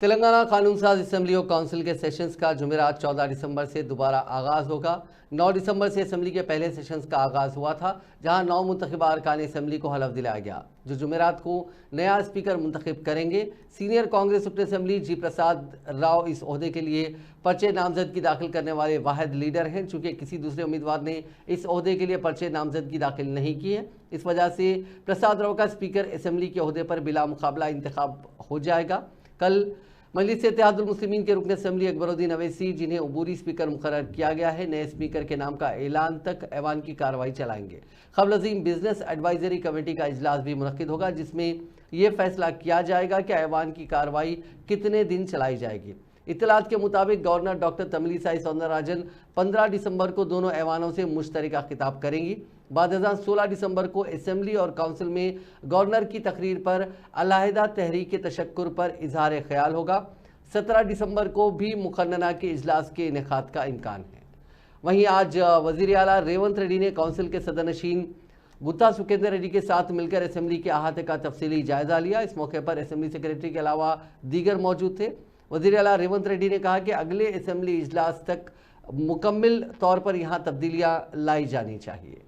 तेलंगाना कानून साज असेंबली और काउंसिल के सेशंस का जुमेरात 14 दिसंबर से दोबारा आगाज होगा। 9 दिसंबर से असेंबली के पहले सेशंस का आगाज हुआ था, जहां 9 मुंतखबा अरकान असेंबली को हलफ दिलाया गया, जो जुमेरात को नया स्पीकर मुंतखब करेंगे। सीनियर कांग्रेस रुकन असेंबली जी प्रसाद राव इस ओहदे के लिए पर्चे नामजदगी दाखिल करने वाले वाहिद लीडर हैं। चूंकि किसी दूसरे उम्मीदवार ने इस ओहदे के लिए पर्चे नामजदगी दाखिल नहीं की है, इस वजह से प्रसाद राव का स्पीकर असेंबली के ओहदे पर बिला मुकाबला इंतखाब हो जाएगा। कल मजलिस इत्तेहादुल मुस्लिमीन के रुकन असेंबली अकबरुद्दीन अवैसी, जिन्हें अबूरी स्पीकर मुकर्रर किया गया है, नए स्पीकर के नाम का ऐलान तक ऐवान की कार्रवाई चलाएंगे। क़ब्ल अज़ीम बिजनेस एडवाइजरी कमेटी का इजलास भी मुनक्किद होगा, जिसमें यह फैसला किया जाएगा कि ऐवान की कार्रवाई कितने दिन चलाई जाएगी। इत्तलात के मुताबिक गवर्नर डॉक्टर तमिलिसाई सौंदरराजन 15 दिसंबर को दोनों ऐवानों से मुश्तरका खिताब करेंगी। बाद 16 दिसंबर को असेंबली और काउंसिल में गवर्नर की तकरीर पर अलहदा तहरीक तशक्कुर पर इजहार ख्याल होगा। 17 दिसंबर को भी मुकन्नना के इजलास के इनेकाद का इम्कान है। वहीं आज वज़ीर आला रेवंत रेड्डी ने काउंसिल के सदरनशीन गुत्ता सुखेंद्र रेड्डी के साथ मिलकर असेंबली के अहाते का तफसीली जायजा लिया। इस मौके पर असेंबली सेक्रेटरी के अलावा दीगर मौजूद थे। वज़ीर आला रेवंत रेड्डी ने कहा कि अगले असेंबली इजलास तक मुकम्मल तौर पर यहाँ तब्दीलियाँ लाई जानी चाहिए।